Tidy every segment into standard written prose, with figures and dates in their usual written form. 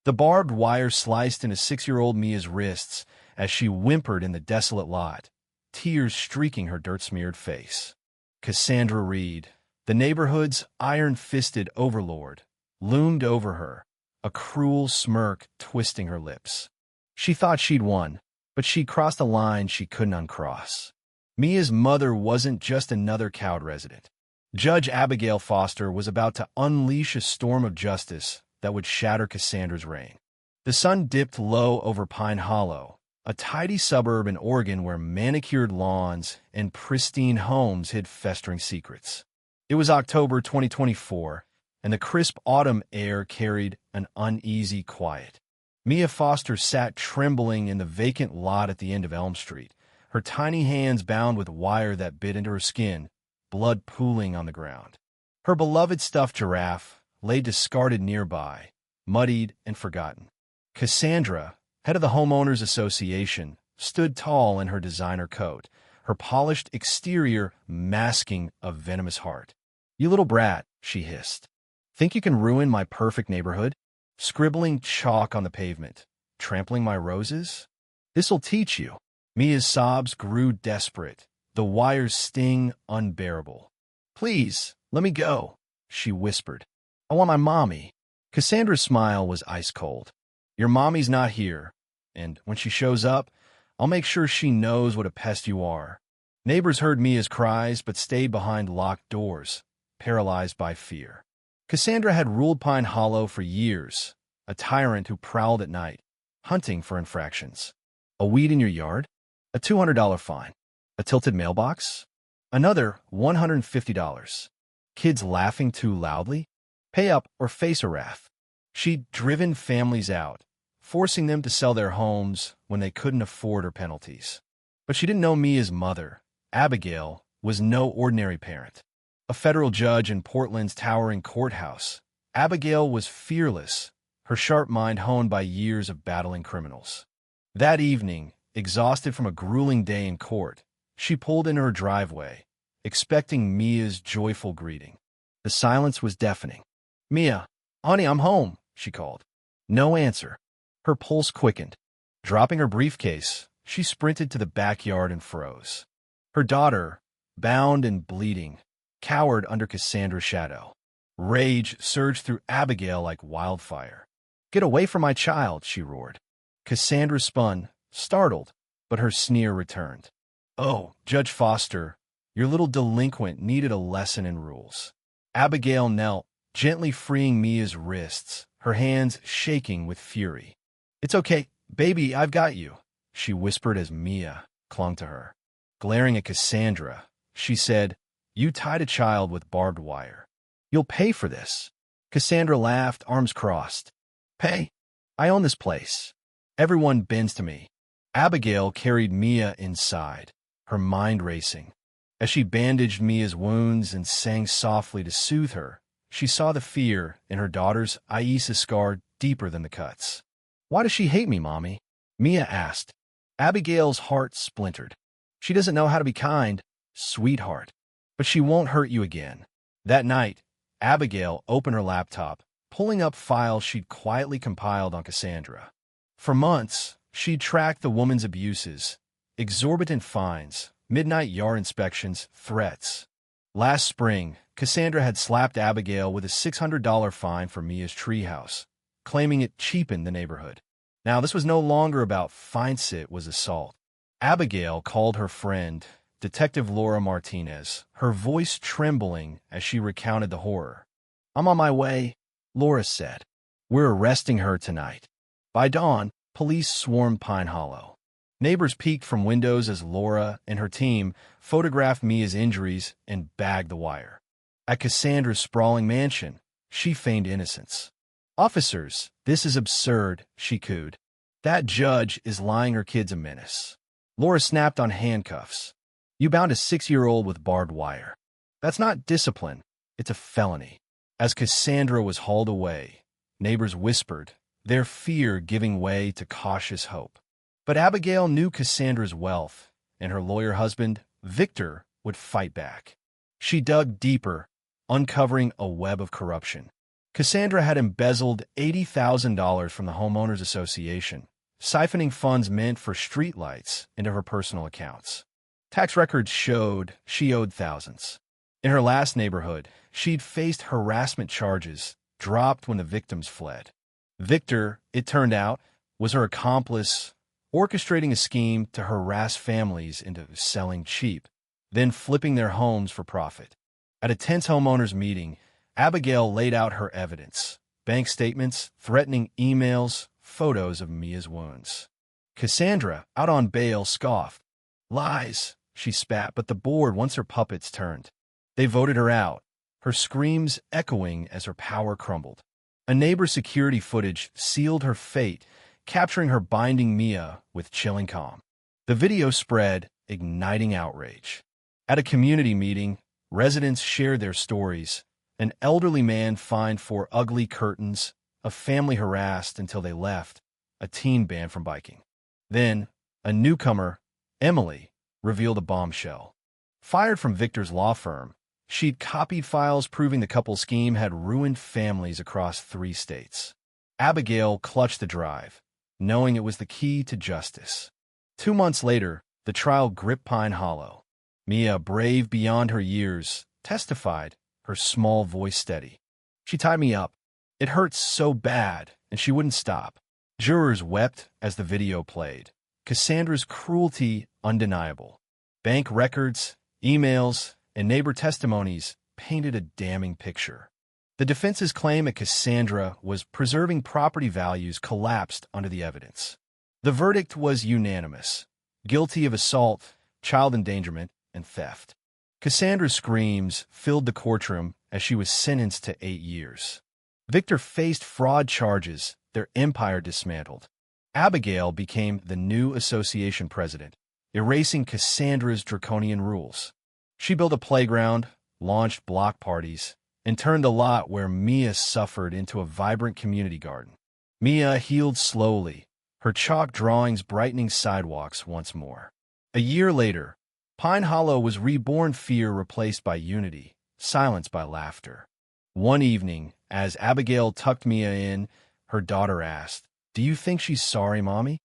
The barbed wire sliced into 6-year-old Mia's wrists as she whimpered in the desolate lot, tears streaking her dirt-smeared face. Cassandra Reed, the neighborhood's iron-fisted overlord, loomed over her, a cruel smirk twisting her lips. She thought she'd won, but she'd crossed a line she couldn't uncross. Mia's mother wasn't just another cowed resident. Judge Abigail Foster was about to unleash a storm of justice that would shatter Cassandra's reign. The sun dipped low over Pine Hollow, a tidy suburb in Oregon where manicured lawns and pristine homes hid festering secrets. It was October 2024, and the crisp autumn air carried an uneasy quiet. Mia Foster sat trembling in the vacant lot at the end of Elm Street, her tiny hands bound with wire that bit into her skin, blood pooling on the ground. Her beloved stuffed giraffe lay discarded nearby, muddied and forgotten. Cassandra, head of the Homeowners Association, stood tall in her designer coat, her polished exterior masking a venomous heart. "You little brat," she hissed. "Think you can ruin my perfect neighborhood? Scribbling chalk on the pavement, trampling my roses? This'll teach you." Mia's sobs grew desperate, the wire's sting unbearable. "Please, let me go," she whispered. "I want my mommy." Cassandra's smile was ice cold. "Your mommy's not here, and when she shows up, I'll make sure she knows what a pest you are." Neighbors heard Mia's cries but stayed behind locked doors, paralyzed by fear. Cassandra had ruled Pine Hollow for years, a tyrant who prowled at night, hunting for infractions. A weed in your yard? A $200 fine. A tilted mailbox? Another $150. Kids laughing too loudly? Pay up or face a wrath. She'd driven families out, forcing them to sell their homes when they couldn't afford her penalties. But she didn't know Mia's mother. Abigail was no ordinary parent. A federal judge in Portland's towering courthouse, Abigail was fearless, her sharp mind honed by years of battling criminals. That evening, exhausted from a grueling day in court, she pulled into her driveway, expecting Mia's joyful greeting. The silence was deafening. "Mia, honey, I'm home," she called. No answer. Her pulse quickened. Dropping her briefcase, she sprinted to the backyard and froze. Her daughter, bound and bleeding, cowered under Cassandra's shadow. Rage surged through Abigail like wildfire. "Get away from my child," she roared. Cassandra spun, startled, but her sneer returned. "Oh, Judge Foster, your little delinquent needed a lesson in rules." Abigail knelt, gently freeing Mia's wrists, her hands shaking with fury. "It's okay, baby, I've got you," she whispered as Mia clung to her. Glaring at Cassandra, she said, "You tied a child with barbed wire. You'll pay for this." Cassandra laughed, arms crossed. "Pay? I own this place. Everyone bends to me." Abigail carried Mia inside, her mind racing. As she bandaged Mia's wounds and sang softly to soothe her, she saw the fear in her daughter's Aisa scar deeper than the cuts. "Why does she hate me, Mommy?" Mia asked. Abigail's heart splintered. "She doesn't know how to be kind, sweetheart, but she won't hurt you again." That night, Abigail opened her laptop, pulling up files she'd quietly compiled on Cassandra. For months, she'd tracked the woman's abuses, exorbitant fines, midnight yard inspections, threats. Last spring, Cassandra had slapped Abigail with a $600 fine for Mia's treehouse, claiming it cheapened the neighborhood. Now, this was no longer about fines, it was assault. Abigail called her friend, Detective Laura Martinez, her voice trembling as she recounted the horror. "I'm on my way," Laura said. "We're arresting her tonight." By dawn, police swarmed Pine Hollow. Neighbors peeked from windows as Laura and her team photographed Mia's injuries and bagged the wire. At Cassandra's sprawling mansion, she feigned innocence. "Officers, this is absurd," she cooed. "That judge is lying her kid's a menace." Laura snapped on handcuffs. "You bound a 6-year-old with barbed wire. That's not discipline, it's a felony." As Cassandra was hauled away, neighbors whispered, their fear giving way to cautious hope. But Abigail knew Cassandra's wealth, and her lawyer husband, Victor, would fight back. She dug deeper, uncovering a web of corruption. Cassandra had embezzled $80,000 from the homeowners association, siphoning funds meant for streetlights into her personal accounts. Tax records showed she owed thousands. In her last neighborhood, she'd faced harassment charges, dropped when the victims fled. Victor, it turned out, was her accomplice, orchestrating a scheme to harass families into selling cheap, then flipping their homes for profit. At a tense homeowners meeting, Abigail laid out her evidence: bank statements, threatening emails, photos of Mia's wounds. Cassandra, out on bail, scoffed. Lies, she spat, but the board, once her puppets turned. They voted her out, her screams echoing as her power crumbled. A neighbor's security footage sealed her fate, capturing her binding Mia with chilling calm. The video spread, igniting outrage. At a community meeting, residents shared their stories: an elderly man fined for ugly curtains, a family harassed until they left, a teen banned from biking. Then, a newcomer, Emily, revealed a bombshell. Fired from Victor's law firm, she'd copied files proving the couple's scheme had ruined families across 3 states. Abigail clutched the drive, knowing it was the key to justice. 2 months later, the trial gripped Pine Hollow. Mia, brave beyond her years, testified, her small voice steady. She tied me up. It hurt so bad, and she wouldn't stop. Jurors wept as the video played. Cassandra's cruelty undeniable. Bank records, emails, and neighbor testimonies painted a damning picture. The defense's claim that Cassandra was preserving property values collapsed under the evidence. The verdict was unanimous: guilty of assault, child endangerment, and theft. Cassandra's screams filled the courtroom as she was sentenced to 8 years. Victor faced fraud charges, their empire dismantled. Abigail became the new association president, erasing Cassandra's draconian rules. She built a playground, launched block parties, and turned the lot where Mia suffered into a vibrant community garden. Mia healed slowly, her chalk drawings brightening sidewalks once more. A year later, Pine Hollow was reborn, fear replaced by unity, silence by laughter. One evening, as Abigail tucked Mia in, her daughter asked, "Do you think she's sorry, Mommy?"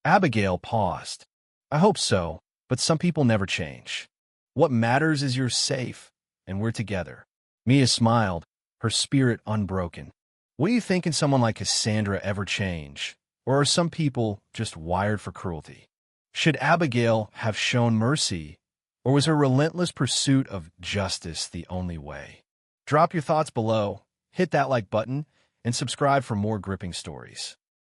Abigail paused. "I hope so, but some people never change. What matters is you're safe, and we're together." Mia smiled, her spirit unbroken. What do you think, can someone like Cassandra ever change? Or are some people just wired for cruelty? Should Abigail have shown mercy, or was her relentless pursuit of justice the only way? Drop your thoughts below, hit that like button, and subscribe for more gripping stories.